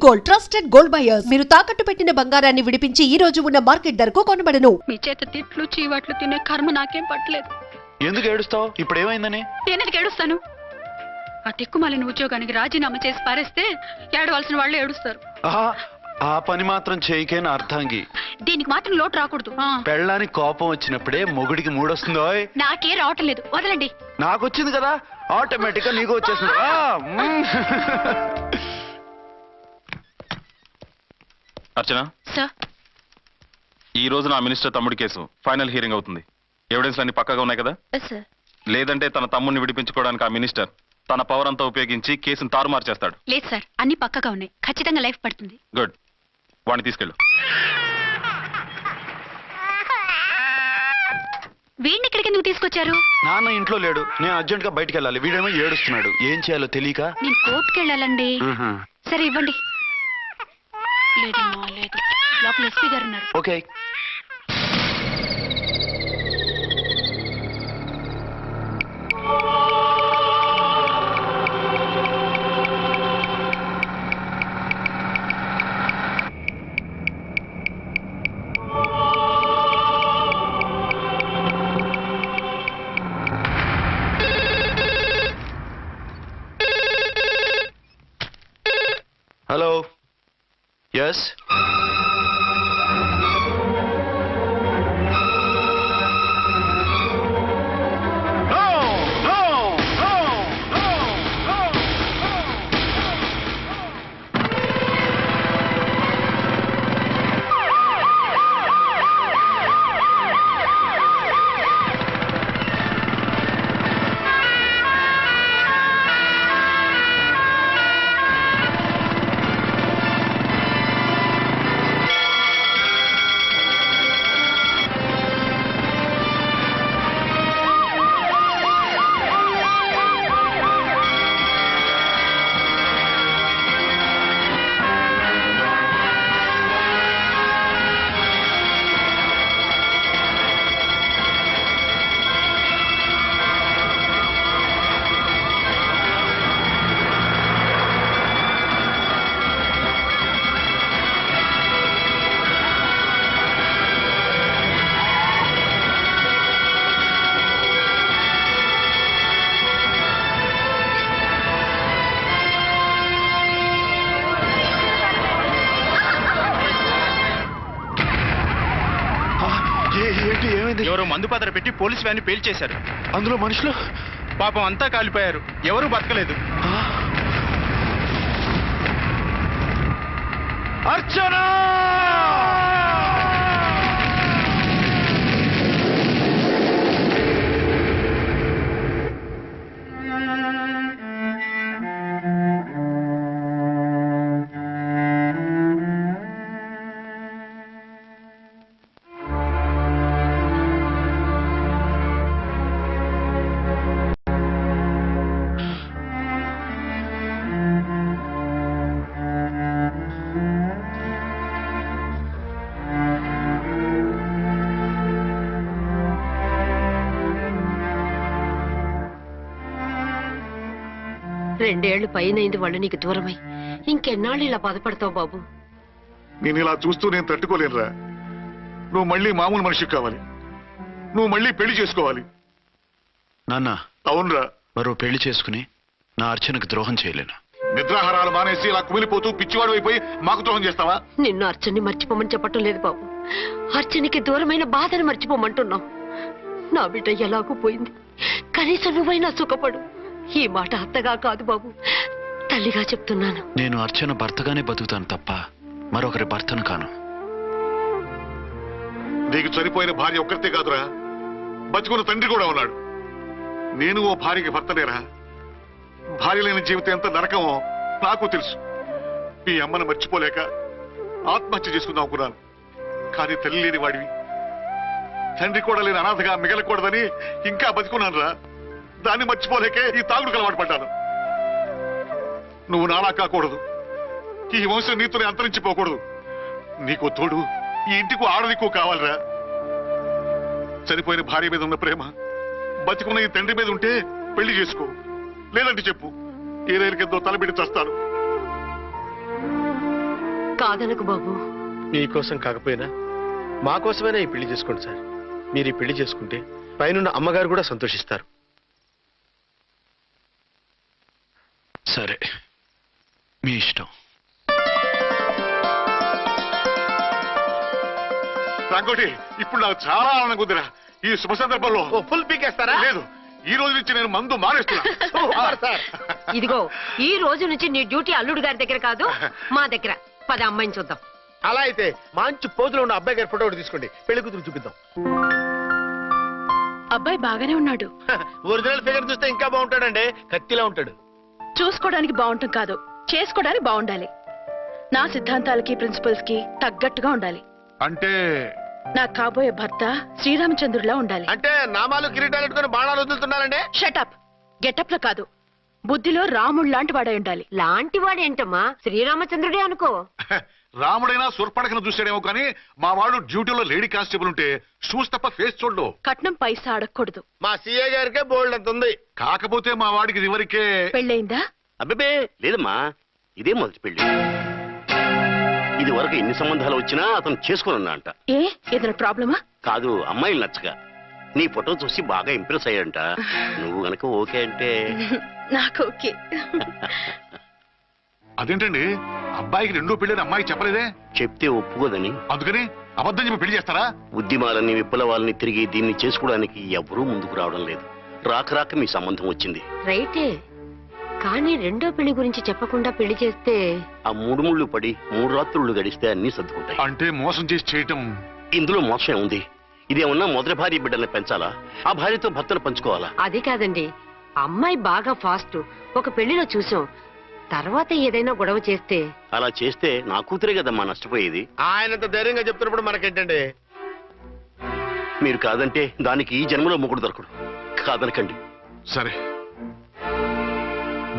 Gold, trusted gold buyers. మీరు తాకట్టు పెట్టిన బంగారాన్ని విడిపించి ఈ రోజు ఉన్న మార్కెట్ ధరకు కొనబడను. మీ చేత తిట్లు చీవాట్లు తినే కర్మ నాకేం పట్టలేదు. ఎందుకు ఏడుస్తావు? ఇప్పుడు ఏమైందని? నేనెందుకు ఏడుస్తాను? ఆ తిక్కుమాలిన ఉద్యోగానికి రాజీనామా చేసి పారేస్తే ఏడవలసిన వాళ్ళు ఏడుస్తారు. ఆ పని మాత్రం చేయకే నా అర్థంగి. దీనికి మాత్రం లోటు రాకూడదు. పెళ్ళానికి కోపం వచ్చినప్పుడే మొగుడికి మూడొస్తుందో. నాకే రావటం లేదు, వదలండి. నాకు వచ్చింది కదా, ఆటోమేటిక్ గా నీకు వచ్చేసింది. అర్చన సార్, ఈ రోజు నా మినిస్టర్ తమ్ముడి కేసు ఫైనల్ హియరింగ్ అవుతుంది. ఎవిడెన్స్ అన్ని పక్కగా ఉన్నాయి కదా? సార్. లేదంటే తన తమ్ముడిని విడిపించుకోవడానికి ఆ మినిస్టర్ తన పవర్ అంతా ఉపయోగించి కేసును తారుమారు చేస్తాడు. లేదు సార్, అన్ని పక్కగా ఉన్నాయి. ఖచ్చితంగా లైఫ్ పడుతుంది. గుడ్, వాడిని తీసుకెళ్ళు. వీడిని ఇక్కడికి ఎందుకు తీసుకొచ్చారు? నాన్న ఇంట్లో లేడు, నేను అర్జెంట్ గా బయటికి వెళ్ళాలి. వీడేమో ఏడుస్తున్నాడు, ఏం చేయాలో తెలియక. నేను కోర్టుకి వెళ్ళాలండి. సరే ఇవ్వండి. లేదమ్మా లేదు, లోపల ఎస్పీ గారు ఉన్నారు. ఓకే. హలో. Yes? ఎవరో మందు పాత్ర పెట్టి పోలీసు వ్యాన్ని పేల్చేశారు. అందులో మనుషులు పాపం అంతా కాలిపోయారు, ఎవరూ బతకలేదు. అర్చనా! రెండేళ్లు పైనైంది వాళ్ళు నీకు దూరమై. ఇంకెన్నాళ్ళు ఇలా బాధపడతావు బాబు? నేను ఇలా చూస్తూ నేను తట్టుకోలేనురా. నువ్వు మళ్ళీ మామూలు మనిషి కావాలి, నువ్వు మళ్ళీ పెళ్లి చేసుకోవాలి. నాన్న. అవునరా. మరో పెళ్లి చేసుకుని నా అర్చనకు ద్రోహం చేయలేను. నిద్రాహారాలు మానేసి ఇలా కుమిలిపోతూ పిచ్చివాడు అయిపోయి మాకు ద్రోహం చేస్తావా? నిన్ను అర్చన్ని మర్చిపోమని చెప్పటం లేదు బాబు, అర్చనికి దూరమైన బాధను మర్చిపోమంటున్నావు. నా బిడ్డ ఎలాగూ పోయింది, కనీసం నువ్వైనా సుఖపడు. ఈ మాట అత్తగా కాదు బాబు, తల్లిగా చెప్తున్నాను. నేను అర్చన భర్తగానే బతుకుతాను తప్ప మరొకరి భర్తను కాను. నీకు చనిపోయిన భార్య ఒక్కరితే కాదురా, బతుకున్న తండ్రి కూడా ఉన్నాడు. నేను ఓ భార్యకి భర్తనేరా. భార్య లేని జీవితం ఎంత నరకమో నాకు తెలుసు. మీ అమ్మను మర్చిపోలేక ఆత్మహత్య చేసుకుందాం అనుకున్నాను. కానీ తల్లి లేని వాడివి, తండ్రి కూడా లేని అనాథగా మిగలకూడదని ఇంకా బతుకున్నాను రా. దాన్ని మర్చిపోలేకే ఈ తాగుడుకు అలవాటు పడ్డాను. నువ్వు నాలా కాకూడదు, ఈ వంశం నీతోనే అంతరించిపోకూడదు. నీకు తోడు ఈ ఇంటికి ఆడదికు కావాలిరా. చనిపోయిన భార్య మీద ఉన్న ప్రేమ బతికున్న ఈ తండ్రి మీద ఉంటే పెళ్లి చేసుకో, లేదంటే చెప్పు, ఏ రైలు కిందో తలబెట్టి చస్తాను. కాదనకు బాబు. మీకోసం కాకపోయినా మా కోసమైనా ఈ పెళ్లి చేసుకోండి సార్. మీరు ఈ పెళ్లి చేసుకుంటే పైనున్న అమ్మగారు కూడా సంతోషిస్తారు. సరే, మీ ఇష్టం. రాంకోటి, ఇప్పుడు నాకు చాలా ఆనందంగా కుదిరా. ఈ శుభ సందర్భంలో ఫుల్ పీకేస్తారా? లేదు, ఈ రోజు నుంచి నేను మందు మానేస్తున్నా. ఇదిగో, ఈ రోజు నుంచి నీ డ్యూటీ అల్లుడు గారి దగ్గర కాదు, మా దగ్గర. పద అమ్మాయిని చూద్దాం. అలా అయితే మంచి పోజులో ఉన్న అబ్బాయి గారి ఫోటో ఒకటి తీసుకోండి, పెళ్లి కూతురు చూపిద్దాం. అబ్బాయి బాగానే ఉన్నాడు. ఒరిజినల్ ఫిగర్ చూస్తే ఇంకా బాగుంటాడండి, కత్తిలా ఉంటాడు. చూసుకోవడానికి బాగుంటాం కాదు, చేసుకోవడానికి బాగుండాలి. నా సిద్ధాంతాలకి ప్రిన్సిపల్స్ కి తగ్గట్టుగా ఉండాలి. అంటే నా కాబోయే భర్త శ్రీరామచంద్రులా ఉండాలి. అంటే నామాలు కిరీటాలు పెట్టుకుని బాణాలు వదులుతున్నారండి. షటప్. గెటప్ లో కాదు, బుద్ధిలో రాముడు లాంటి వాడై ఉండాలి. లాంటి వాడేంటమ్మా, శ్రీరామచంద్రుడే అనుకో. రాముడైనా సుర్పడకను చూసాడేమో కానీ మా వాడు డ్యూటీలో లేడీ కానిస్టేబుల్ ఉంటే షూస్ తప్ప ఫేస్ చూడడు. కట్నం పైసా అడగకూడదు. మా సీఏ గారికే బోల్డ్ అంత ఉంది. కాకపోతే మా వాడికి ఇదివరకే పెళ్ళయిందా? అబ్బే లేదమ్మా, ఇదే మొదటి పెళ్లి. ఇది వరకు ఎన్ని సంబంధాలు వచ్చినా అతను చేసుకున్నా అంట. ఏ ఏదైనా ప్రాబ్లమా? కాదు, అమ్మాయిలు నచ్చగా నీ ఫోటో చూసి బాగా ఇంప్రెస్ అయ్యాడంట. నువ్వు గనక ఓకే అంటే నాకు ఓకే. అదేంటండి, అబ్బాయికి రెండో పెళ్ళని అమ్మాయికి చెప్పలేదే? చెప్తే ఒప్పుకోదని. అందుకని అబద్ధం చెప్పి పెళ్లి చేస్తారా? ఉద్యమాలని విప్లవాలని తిరిగి దీన్ని చేసుకోవడానికి ఎవరూ ముందుకు రావడం లేదు. రాక రాక మీ సంబంధం వచ్చింది. రైటే, కానీ రెండో పెళ్లి గురించి చెప్పకుండా పెళ్లి చేస్తే ఆ 3 ముళ్ళు పడి 3 రాత్రుళ్ళు గడిస్తే అన్ని సర్దుకుంటాయి. అంటే మోసం చేసి చేయటం. ఇందులో మోసం ఉంది. ఇదేమన్నా మొదటి భార్య బిడ్డల్ని పెంచాలా, ఆ భార్యతో భర్తను పంచుకోవాలా? అది కాదండి, అమ్మాయి బాగా ఫాస్ట్. ఒక పెళ్లిలో చూసాం, తర్వాత ఏదైనా గొడవ చేస్తే. అలా చేస్తే నా కూతురే కదమ్మా నష్టపోయేది. ఆయనంత ధైర్యంగా చెప్తున్నప్పుడు మనకేంటండి? మీరు కాదంటే దానికి ఈ జన్మలో మొగుడు దొరకడు. కాదనకండి. సరే,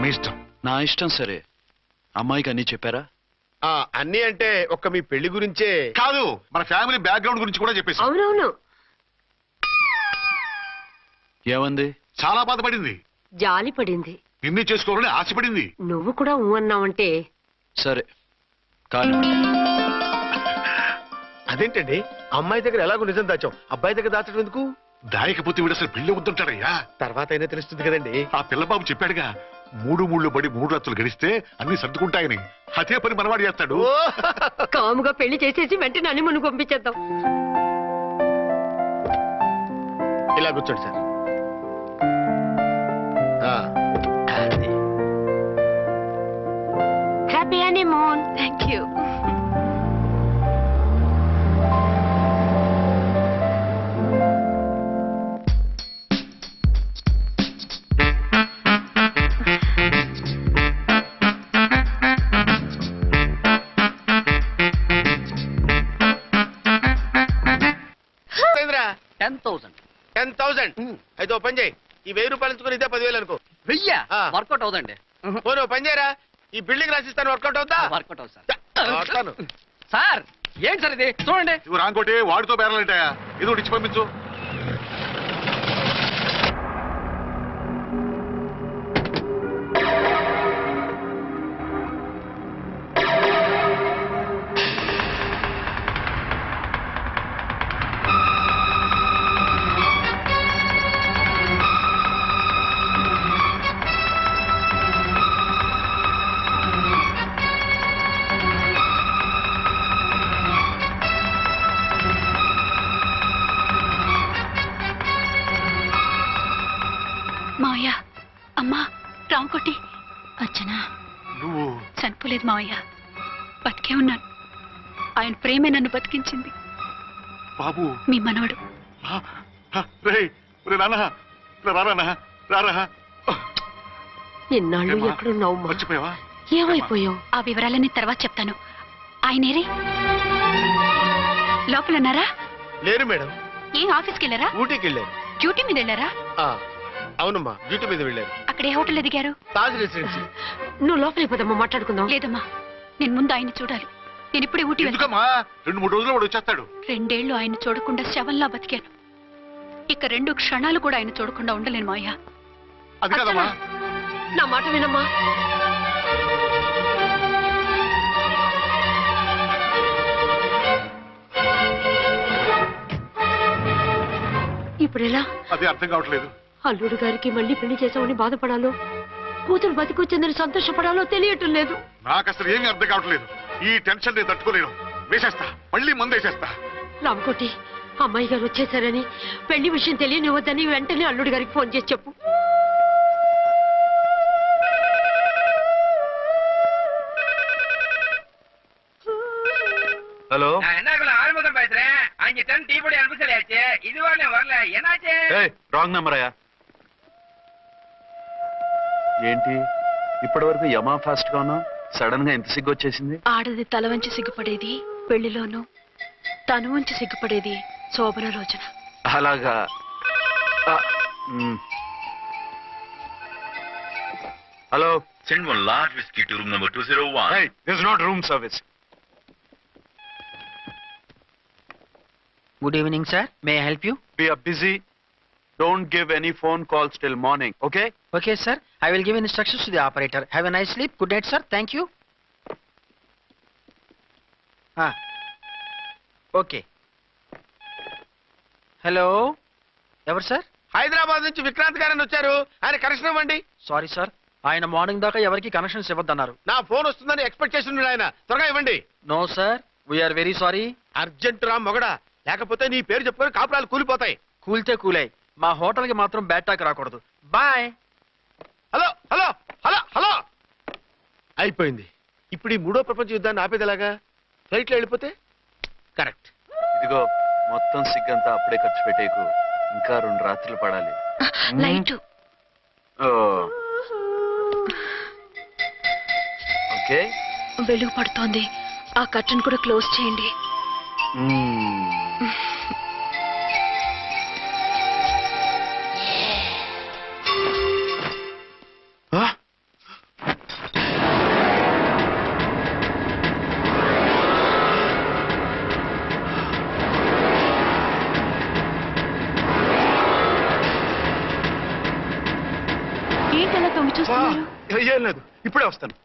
మీ ఇష్టం. నా ఇష్టం. సరే, అమ్మాయికి అన్నీ చెప్పారా? అన్ని అంటే ఒక్క మీ పెళ్లి గురించే కాదు, మన ఫ్యామిలీ బ్యాక్గ్రౌండ్ గురించి కూడా చెప్పేసి. అవునవును, ఏమంది? చాలా బాధపడింది, జాలి పడింది. నిన్నే చేసుకోవాలని ఆశపడింది. నువ్వు కూడా ఊ అన్నావంటే. సరే కానీ అదేంటండి, అమ్మాయి దగ్గర ఎలాగో నిజం దాచాం, అబ్బాయి దగ్గర దాచడం ఎందుకు? దాయకపోతే వీడు అసలు పెళ్లి వద్దుంటాడయ్యా. తర్వాత అయినా తెలుస్తుంది కదండి. ఆ పిల్లబాబు చెప్పాడుగా, 3 ముళ్ళు పడి 3 రాత్రులు గడిస్తే అన్ని సర్దుకుంటాయని. అదే పని మనవాడు చేస్తాడు. కాముగా పెళ్లి చేసేసి వెంటనే హనీమూన్ పంపించేద్దాం. ఇలా కూర్చోండి sir. Happy honeymoon. Thank you. అయితే ఓ పని చేయి, ఈ 1000 రూపాయలు ఎంచుకుని ఇదే 10,000 అనుకో. వర్కౌట్ అవుదండి. పోనీ ఓ పని చేయరా, ఈ బిల్డింగ్ రాసిస్తాను, వర్కౌట్ అవుతా? వర్కౌట్ అవుతుంది సార్. వస్తాను. సార్ ఏంటి సార్ ఇది, చూడండి. నువ్వు రాంకోటి వాడితో బేరాలంటాయా? ఏదో ఒకటి ఇచ్చి పంపించు. మావయ్య, అమ్మా, రాంకోటి. అర్చనా, నువ్వు చనిపోలేదు మావయ్య, బతికే ఉన్నాను. ఆయన ప్రేమే నన్ను బతికించింది. బాబు, మీ మనవడు. రారా. ఇన్నాళ్ళు ఎక్కడున్నావు? మర్చిపోయావా? ఏమైపోయావు? ఆ వివరాలన్నీ తర్వాత చెప్తాను. ఆయనేరి లోపల ఉన్నారా? లేరు మేడం. ఏం ఆఫీస్కి వెళ్ళారా? ఊటీకి వెళ్ళారు. డ్యూటీ మీద వెళ్ళారా? అవునమ్మా, డ్యూటీ మీద వెళ్ళారు. అక్కడ ఏ హోటల్ ఎదిగారు? తాజ్ రెసిడెన్సీ. నువ్వు లోపలికి పోదమ్మా, మాట్లాడుకుందాం. లేదమ్మా, నేను ముందు ఆయన చూడాలి. నేను ఇప్పుడే ఊటీ వెళ్తాను. ఎందుకమ్మా, 2-3 రోజుల్లో వాడు వచ్చేస్తాడు. 2 ఏళ్లు ఆయన చూడకుండా శవంలా బతికాను. ఇక 2 క్షణాలు కూడా ఆయన చూడకుండా ఉండలేను మావయ్య. అది కదమ్మా. నా మాట వినమ్మా. ఇప్పుడు ఎలా? అదే అర్థం కావట్లేదు. అల్లుడు గారికి మళ్ళీ పెళ్లి చేసామని బాధపడాలో, కూతురు బతికొచ్చిందని సంతోషపడాలో తెలియటం లేదు. నాకు అసలు ఏమీ అర్థం కావట్లేదు. ఈ టెన్షన్ నేను తట్టుకోలేను. వేసేస్తా, మళ్ళీ మందేసేస్తా. రామకోటి, అమ్మాయి గారు వచ్చేసారని, పెళ్లి విషయం తెలియనివ్వద్దని వెంటనే అల్లుడు గారికి ఫోన్ చేసి చెప్పు. ஹலோ என்ன ஆறுமுகம் பேசுறேன். அஞ்சு டன் டீ பொடி அனுப்ப சொல்லியாச்சு. இதுவரை வரல. என்னாச்சு? రాంగ్ నెంబర్ అయ్యా. ఏంటి ఇప్పటి వరకు యమా ఫాస్ట్ గా ఉన్నావు, సడన్ గా ఎంత సిగ్గు వచ్చేసింది? ఆడది తల వంచి సిగ్గుపడేది పెళ్లిలోనూ, తను వంచి సిగ్గుపడేది శోభన రోజున. అలాగా. Hello, Send one large whiskey to room number 201. hey, this is not room service. Good evening sir. May I help you? We are busy. Don't give any phone calls till morning, okay? Okay sir. I will give instructions to the operator. Have a nice sleep. Good night sir. Thank you. Okay. Hello, ఎవరు sir? Hyderabad నుంచి విక్రాంత్ గారని వచ్చారు. ఆయన connection ఇవ్వండి. Sorry sir, ఆయన morning దాకా ఎవరికి connections ఇవ్వద్దన్నారు. నా ఫోన్ వస్తుందని ఎక్స్పెక్ట్ చేసి ఉన్నాడు ఆయన. త్వరగా ఇవ్వండి. No sir, we are very sorry. Urgent రా మొగడా, లేకపోతే నీ పేరు చెప్పుకొని కాపురాలు కూలిపోతాయి. కూల్తే కూలాయి, మా హోటల్ కి మాత్రం బ్యాడ్ టాక్ రాకూడదు. Bye. Hello hello hello hello. అయిపోయింది. ఇప్పుడు ఈ మూడో ప్రపంచ యుద్ధాన్ని ఆపేదిలాగా? ఫ్లైట్లో వెళ్ళిపోతే కరెక్ట్. ఇదిగో మొత్తం సిగ్గంతా అప్పుడే ఖర్చు పెట్టేకు, ఇంకా 2 రాత్రులు పడాలి. లైట్ ఓకే, వెలుగు పడుతోంది. ఆ కర్టన్ కూడా క్లోజ్ చేయండి. ఏంటలా తొంగి చూస్తున్నారు? ఏం లేదు, ఇప్పుడే వస్తాను.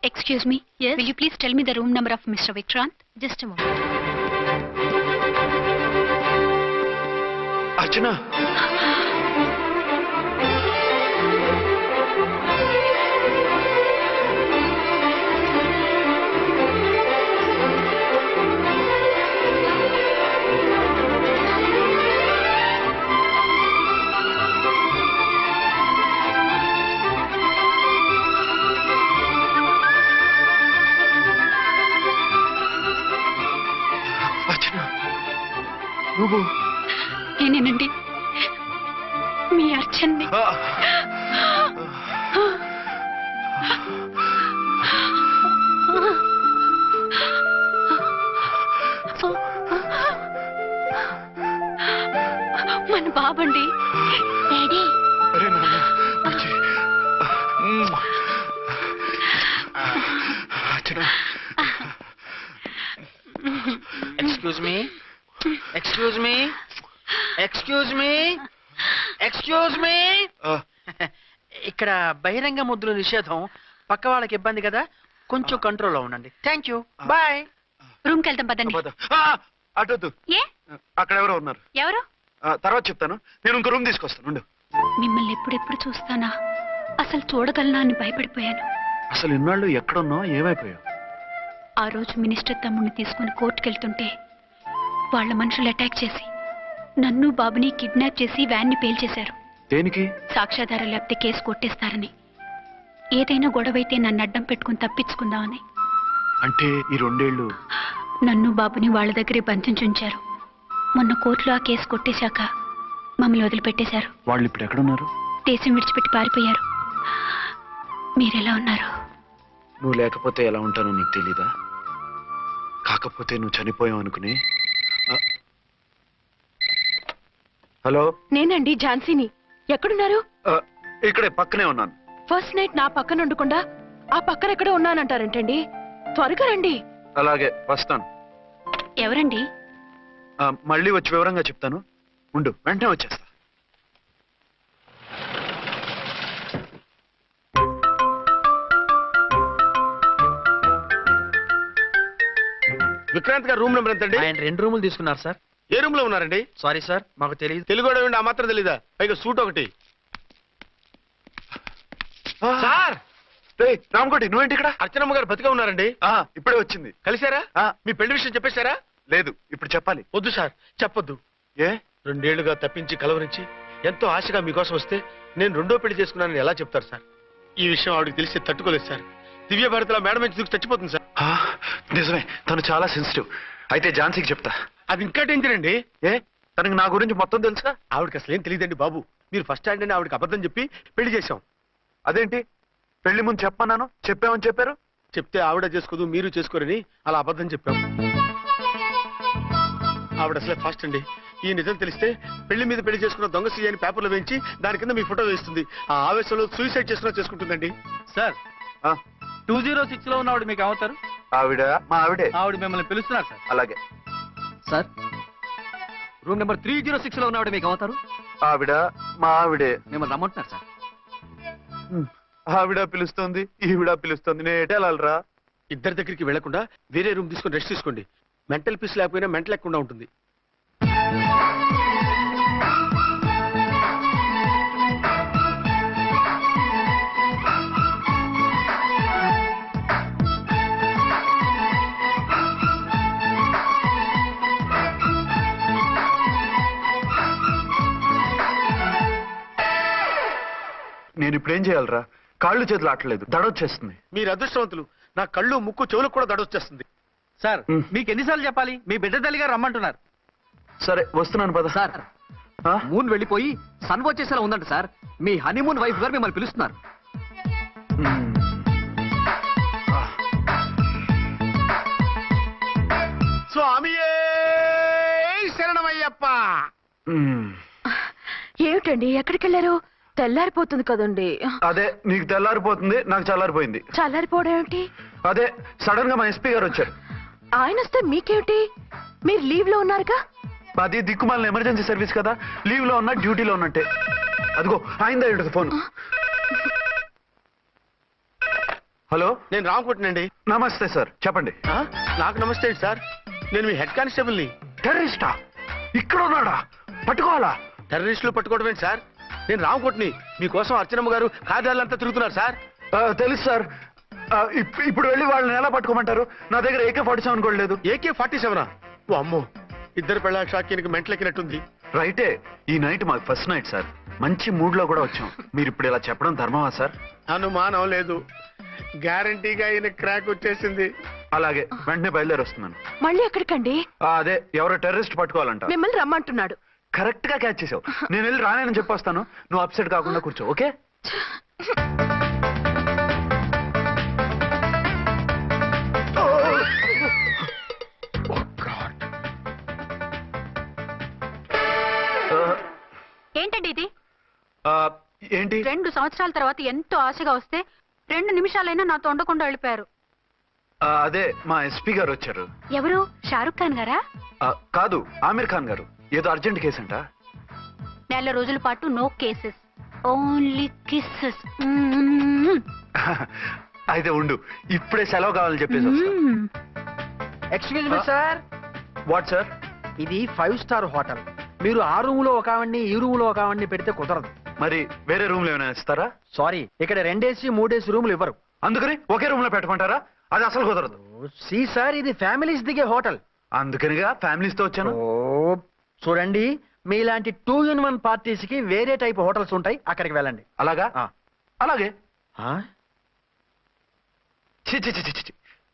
Excuse me. Yes. Will you please tell me the room number of Mr. Vikrant? Just a moment. అర్చన, నువ్వు? నేనేనండి, మీ అర్చన్ని. మన బాబండి. డాడీ. అరే నాన్న, వచ్చి. Archana. Excuse me, excuse me, excuse me, excuse me. ఇక్కడ బహిరంగ ముద్దుల నిషేధం. పక్క వాళ్ళకి ఇబ్బంది కదా, కొంచెం కంట్రోల్లో ఉండండి. Thank you. బాయ్. రూమ్ కి వెళ్తాం పదండి. అటొద్దు, ఏ? అక్కడ ఎవరో ఉన్నారు. ఎవరు? తర్వాత చెప్తాను. నేను ఇంకో రూమ్ తీసుకొస్తాను, ఉండు. మిమ్మల్ని ఎప్పుడెప్పుడు చూస్తానా, అసలు చూడగలనా అని భయపడిపోయాను. అసలు ఇన్నాళ్ళు ఎక్కడున్నావు, ఏమైపోయావు? ఆ రోజు మినిస్టర్ తమ్ముడిని తీసుకుని కోర్టుకెళ్తుంటే వాళ్ళ మనుషులు అటాక్ చేసి నన్ను బాబుని కిడ్నాప్ చేసి వ్యాన్ని పేల్చేశారు. దేనికి? సాక్ష్యాధారాలు లేకపోతే కేసు కొట్టేస్తారని. ఏదైనా గొడవైతే నన్ను అడ్డం పెట్టుకుని తప్పించుకుందామని. అంటే ఈ 2 ఏళ్ళు నన్ను బాబుని వాళ్ళ దగ్గరే బంధించుంచారు. మొన్న కోర్టులో ఆ కేసు కొట్టేశాక మమ్మల్ని వదిలిపెట్టేశారు. వాళ్ళు ఇప్పుడు ఎక్కడున్నారు? దేశం విడిచిపెట్టి పారిపోయారు. మీరెలా ఉన్నారు? నువ్వు లేకపోతే ఎలా ఉంటానో నీకు తెలీదా? కాకపోతే నువ్వు చనిపోయావు అనుకుని. హలో, నేనండి, ఝాన్సీని. ఎక్కడున్నారు? ఇక్కడే పక్కనే ఉన్నాను. ఫస్ట్ నైట్ నా పక్కన ఉండకుండా ఆ పక్కన ఎక్కడ ఉన్నానంటారంటండి. త్వరగా రండి. అలాగే వస్తాను. ఎవరండి? మళ్ళీ వచ్చి వివరంగా చెప్తాను, ఉండు, వెంటనే వచ్చేస్తా. విక్రాంత్ గారు రూమ్ నెంబర్ ఎంతండి? ఆయన 2 రూములు తీసుకున్నారు సార్. ఏ రూమ్ లో ఉన్నారండి? సారీ సార్, మాకు తెలియదు. తెలుగు ఆ మాత్రం తెలీదా? పైగా సూట్ ఒకటి. సార్ రామకోటి నువ్వేంటి ఇక్కడ? అర్చనమ్మ గారు బతిగా ఉన్నారండి. ఇప్పుడే వచ్చింది. కలిసారా? మీ పెళ్లి విషయం చెప్పేశారా? లేదు, ఇప్పుడు చెప్పాలి. వద్దు సార్, చెప్పొద్దు. ఏ 2 ఏళ్లుగా తప్పించి కలవరించి ఎంతో ఆశగా మీకోసం వస్తే నేను 2వ పెళ్లి చేసుకున్నానని ఎలా చెప్తారు సార్? ఈ విషయం ఆవిడకి తెలిసి తట్టుకోలేదు సార్. దివ్య భారతిలో మేడం నుంచి దూకి చచ్చిపోతుంది సార్. నిజమే, తను చాలా సెన్సిటివ్. అయితే ఝాన్సీకి చెప్తా. అది ఇంకా డేంజర్ అండి. ఏ తనకి నా గురించి మొత్తం తెలుసా? ఆవిడకి అసలు ఏం తెలియదండి బాబు. మీరు ఫస్ట్ హ్యాండ్ అని ఆవిడకి అబద్ధం చెప్పి పెళ్లి చేశాం. అదేంటి పెళ్లి ముందు చెప్పన్నాను, చెప్పామని చెప్పారు. చెప్తే ఆవిడ చేసుకోదు, మీరు చేసుకోరని అలా అబద్ధం చెప్పాం. ఆవిడ అసలే ఫాస్ట్ అండి. ఈ నిజం తెలిస్తే పెళ్లి మీద పెళ్లి చేసుకున్న దొంగ సీ అని పేపర్లో వేయించి దాని కింద మీ ఫోటో వేస్తుంది. ఆ ఆవేశంలో సూసైడ్ చేసుకుంటుందండి. సార్ 206 లో ఉన్నవాడు మీకు అవుతారు? ఆవిడ మా ఆవిడే. ఆవిడ మిమ్మల్ని పిలుస్తున్నారు సార్. అలాగే సార్ రూమ్ నెంబర్ 306 లో ఉన్నవాడు మీకు అవుతారు? ఆవిడ మా ఆవిడే. మిమ్మల్ని రమ్మంటున్నారు సార్. ఆవిడ పిలుస్తుంది, ఈవిడ పిలుస్తుంది. నేను ఎటే వెళ్ళాలరా? ఇద్దరి దగ్గరికి వెళ్లకుండా వేరే రూమ్ తీసుకొని రెస్ట్ తీసుకోండి. మెంటల్ పీస్ లేకపోయినా మెంటల్ లేకుండా ఉంటుంది. నేను ఇప్పుడు ఏం చేయాలరా? కాళ్ళు చేతులు ఆటలేదు, దడొచ్చేస్తుంది. మీరు అదృష్టవంతులు. నా కళ్ళు ముక్కు చెవులకు కూడా దడొచ్చేస్తుంది. సార్ మీకు ఎన్నిసార్లు చెప్పాలి? మీ బిడ్డ తల్లి గారు రమ్మంటున్నారు. సరే వస్తున్నాను పద. సార్ మూన్ వెళ్ళిపోయి సన్ వచ్చేసేలా ఉందంట సార్. మీ హనీమూన్ వైఫ్ గారు మిమ్మల్ని పిలుస్తున్నారు. స్వామియే శరణమయ్యప్ప. ఏమిటండి ఎక్కడికి వెళ్ళారు? తెల్లారిపోతుంది కదండి. అదే నీకు తెల్లారిపోతుంది, నాకు చల్లారిపోయింది. చల్లారిపోవడం ఏమిటి? అదే సడన్ గా మా ఎస్పీ గారు వచ్చారు. ఆయన వస్తే మీకేమిటి? మీరు లీవ్ లో ఉన్నారుగా. అది దిక్కుమాలిన ఎమర్జెన్సీ సర్వీస్ కదా, లీవ్ లో ఉన్నా డ్యూటీలో ఉన్నట్టే. అదిగో ఆయన ఫోన్. హలో, నేను రామకోటినండి. నమస్తే సార్, చెప్పండి. నాకు నమస్తే సార్. నేను మీ హెడ్ కానిస్టేబుల్ని. టెర్రరిస్టా? ఇక్కడ ఉన్నాడా? పట్టుకోవాలా? టెర్రరిస్టులు పట్టుకోవడమే సార్. నేను రామకోటిని. మీకోసం అర్చనమ్మ గారు కార్యాలంతా తిరుగుతున్నారు సార్. తెలుసు సార్. ఇప్పుడు వెళ్ళి వాళ్ళని ఎలా పట్టుకోమంటారు? నా దగ్గర AK-47 కూడా లేదు. AK-47? ఓ అమ్మో, ఇద్దరు పెళ్ళ షాకీనికి మెంటలెక్కినట్టుంది. రైటే, ఈ నైట్ మాకు ఫస్ట్ నైట్ సార్. మంచి మూడ్ లో కూడా వచ్చాం. మీరు ఇప్పుడు ఇలా చెప్పడం ధర్మమా సార్? అనుమానం లేదు. గ్యారంటీగా ఈయన క్రాక్ వచ్చేసింది. అలాగే, వెంటనే బయలుదేరి వస్తున్నాను. మళ్ళీ ఎక్కడికండి? అదే ఎవరో టెర్రరిస్ట్ పట్టుకోవాలంట. మిమ్మల్ని రమ్మంటున్నాడు. కరెక్ట్ గా క్యాచ్ చేసావు. నేను వెళ్ళి రానని చెప్పొస్తాను, నువ్వు అప్సెట్ కాకుండా కూర్చో. ఓకే? ఏంటండి ఇది? ఏంటి? 2 సంవత్సరాల తర్వాత ఎంతో ఆశగా వస్తే 2 నిమిషాలైనా నాతో ఉండకుండా వెళ్ళిపోయారు. అదే మా ఎస్పీ గారు వచ్చారు. ఎవరు? షారుఖ్ ఖాన్ గారా? కాదు, ఆమీర్ ఖాన్ గారు. ఏదో అర్జెంట్ కేసు అంట. 4 రోజుల పాటు నో కేసెస్, ఓన్లీ కిస్సెస్. అయితే ఉండు, ఇప్పుడే సెలవు కావాలని చెప్పేసి. Excuse me sir. What sir? ఇది 5 స్టార్ హోటల్. మీరు ఆ రూమ్ లో ఒక ఆవిడ్ని, ఈ రూమ్ లో ఒక ఆవిడ్ని పెడితే కుదరదు. మరి వేరే రూమ్ లో ఏమైనా ఇస్తారా? సారీ, ఇక్కడ 2 AC 3 AC రూములు ఇవ్వరు. అందుకని ఒకే రూమ్ లో పెట్టమంటారా? అది అసలు కుదరదు. సి సార్, ఇది ఫ్యామిలీస్ దిగే హోటల్. అందుకనిగా ఫ్యామిలీస్ తో వచ్చాను. చూడండి, మీలాంటి 2-in-1 పార్టీస్ కి వేరే టైప్ హోటల్స్ ఉంటాయి, అక్కడికి వెళ్ళండి. అలాగా? అలాగే. ఆ?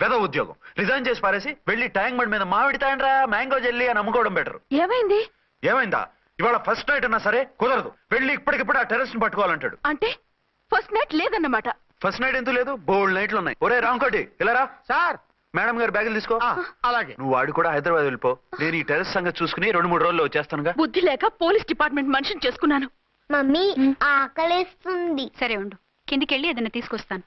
పెద్ద ఉద్యోగం రిజైన్ చేసి పారేసి వెళ్ళి ట్యాంక్ బండ్ మీద మామిడి తాండ్రా మ్యాంగో జెల్లీ అని అమ్ముకోవడం బెటర్. ఏమైంది? ఏమైందా? ఇవాళ ఫస్ట్ నైట్ అన్నా సరే కుదరదు. వెళ్ళి ఇప్పటికిప్పుడు ఆ టెర్రస్ ని పట్టుకోవాలంటాడు. అంటే ఫస్ట్ నైట్ లేదన్నమాట. ఫస్ట్ నైట్ ఎందుకు లేదు? బోల్డ్ నైట్లు ఉన్నాయి. ఒరే రాంకోటి, ఇలా రా. సార్, మేడం గారు బ్యాగులు తీసుకో. అలాగే. నువ్వు వాడు కూడా హైదరాబాద్ వెళ్ళిపో. నేను ఈ టెర్రస్ సంగతి చూసుకుని 2-3 రోజుల్లో వచ్చేస్తానుగా. బుద్ధి లేక పోలీస్ డిపార్ట్మెంట్ మనిషిని చేసుకున్నాను. మమ్మీ ఆకలేస్తుంది. సరే ఉండు, కిందికి వెళ్ళి ఏదైనా తీసుకొస్తాను.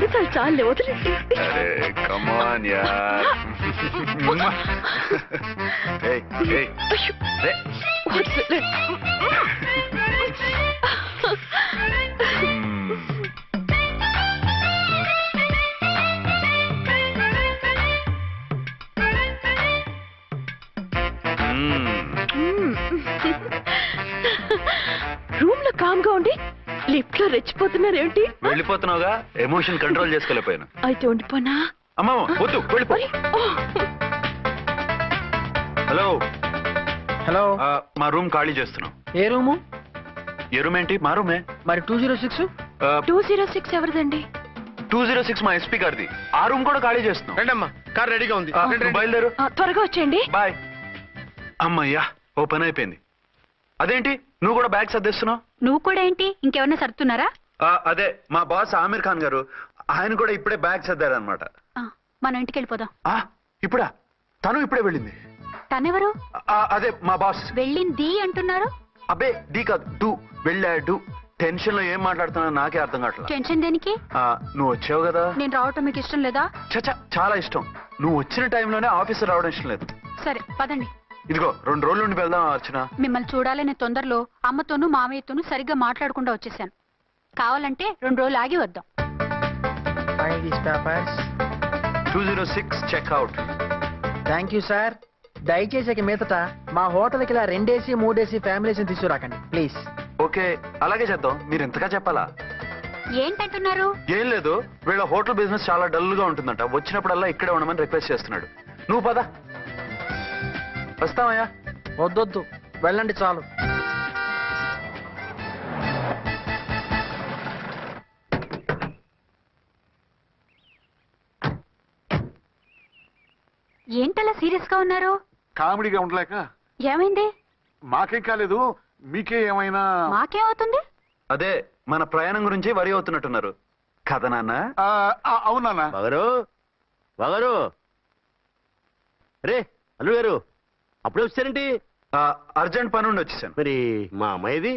అబద్ధాలు చాలే వదిలేండి. అరే కమాన్ యార్. ఏయ్ ఏయ్ రే. వదిలే. రూమ్ లో కామ్ గా ఉండి లిఫ్ట్ లో రెచ్చిపోతున్నారేంటి? వెళ్ళిపోతున్నావుగా, ఎమోషన్ కంట్రోల్ చేసుకోలేకపోయాను. అయితే ఉండిపోనా? అమ్మా వద్దు, వెళ్ళిపో. హలో హలో, మా రూమ్ ఖాళీ చేస్తున్నాం. ఏ రూము? ఏ రూమ్ ఏంటి? మా రూమే. మరి 206? 206 ఎవరిదండి? 206 మా ఎస్పీ గారిది. ఆ రూమ్ కూడా ఖాళీ చేస్తున్నాం. రండమ్మా, కార్ రెడీగా ఉంది. నువ్వు బయలుదేరు. త్వరగా వచ్చేయండి. బాయ్. అమ్మయ్యా, ఓ పని అయిపోయింది. అదేంటి నువ్వు కూడా బ్యాగ్ సర్దిస్తున్నావు? నువ్వు కూడా ఏంటి, ఇంకెవరన్నా సర్దుతున్నారా? అదే మా బాస్ ఆమీర్ ఖాన్ గారు, ఆయన కూడా ఇప్పుడే బ్యాగ్ సర్దారనమాట. మనం ఇంటికి వెళ్ళిపోదాం. ఇప్పుడా? తను ఇప్పుడే వెళ్ళింది. తనెవరు? అదే మా బాస్. వెళ్ళింది అంటున్నారు. అబ్బే డీ కాదు, డూ. వెళ్ళాడు. టెన్షన్ లో ఏం మాట్లాడుతున్నా నాకే అర్థం కావట్లేదు. టెన్షన్ దేనికి? నువ్వు వచ్చావు కదా. నేను రావటం మీకు ఇష్టం లేదా? చచ్చా, చాలా ఇష్టం. నువ్వు వచ్చిన టైంలోనే ఆఫీసర్ రావడం ఇష్టం లేదు. సరే పదండి. ఇదిగో 2 రోజుల నుండి వెళ్దాం అర్చన. మిమ్మల్ని చూడాలనే తొందరలో అమ్మతోనూ మామయ్యతోనూ సరిగ్గా మాట్లాడకుండా వచ్చేసాను. కావాలంటే 2 రోజులు ఆగి వద్దాం. 206 చెక్అవుట్. Thank you sir. దయచేసి ఇక మీదట మా హోటల్కి ఇలా 2 AC 3 AC ఫ్యామిలీస్ తీసుకురాకండి ప్లీజ్. ఓకే, అలాగే చేద్దాం. మీరు ఎంతగా చెప్పాలా? ఏంటంటున్నారు? ఏం లేదు, వీళ్ళ హోటల్ బిజినెస్ చాలా డల్ గా ఉంటుందంట. వచ్చినప్పుడల్లా ఇక్కడే ఉండమని రిక్వెస్ట్ చేస్తున్నాడు. నువ్వు పద. వస్తావయ్యా? వద్దొద్దు, వెళ్ళండి చాలు. ఏంటలా సీరియస్ గా ఉన్నారు? కామెడీగా ఉండలేక. ఏమైంది? మాకేం కాలేదు, మీకే ఏమైనా? మాకేమవుతుంది? అదే మన ప్రయాణం గురించి వరి అవుతున్నట్టున్నారు కదా నాన్న? అవునా బాగారు బాగారు. రే అల్లు గారు, అప్పుడే వచ్చారేంటి? అర్జెంట్ పని ఉండి వచ్చేసాను. మరి మా అమ్మాయిది?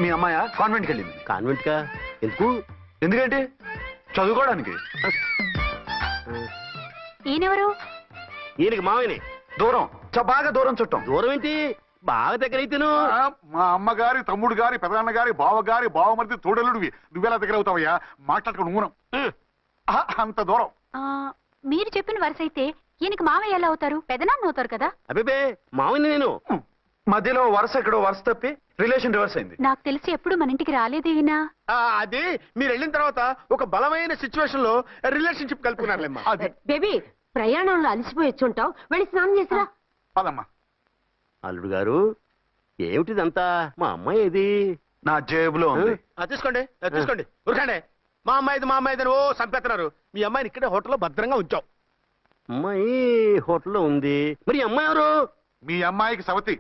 మీ అమ్మాయ కాన్వెంట్కి వెళ్ళింది. కాన్వెంట్ కా? ఎందుకు? ఎందుకంటే చదువుకోవడానికి. ఈయనెవరు? ఈయనకి మామయ్యనే. దూరం, బాగా దూరం చుట్టం. దూరం ఏంటి, బాగా దగ్గర అయితేను. మా అమ్మగారి తమ్ముడు గారి పెదనాన్న గారి బావగారి బావమరిది తోడలుడివి. నువ్వెలా దగ్గర అవుతావయ్యా? మాట్లాడుకుని ఊనం. అంత దూరం. మీరు చెప్పిన వరుస అయితే ఈయనకి మామయ్య ఎలా అవుతారు? పెదనాన్న అవుతారు కదా. అబ్బే మామయ్య నేను. మధ్యలో వరుస ఎక్కడో వరుస తప్పి రిలేషన్ రివర్స్ అయింది. నాకు తెలిసి ఎప్పుడు మన ఇంటికి రాలేదు ఈయన. అది మీరు వెళ్ళిన తర్వాత ఒక బలమైన సిచ్యువేషన్ లో రిలేషన్షిప్ కలుపుకున్నారులేమ్మా. బేబీ, ప్రయాణంలో అలసిపోయి వచ్చుంటావు, వెళ్ళి స్నానం చేసిరా. పదమ్మా. అల్లుడు గారు, ఏమిటిదంతా? మా అమ్మాయి ఏది? నా జేబులో ఉంది. తీసుకోండి తీసుకోండి, ఉరకండి. మా అమ్మాయిది ఓ సంపేస్తున్నారు. మీ అమ్మాయిని ఇక్కడే హోటల్లో భద్రంగా ఉంచావు. అమ్మాయి హోటల్లో ఉంది. మరి ఈ అమ్మాయి ఎవరు? మీ అమ్మాయికి సవతి.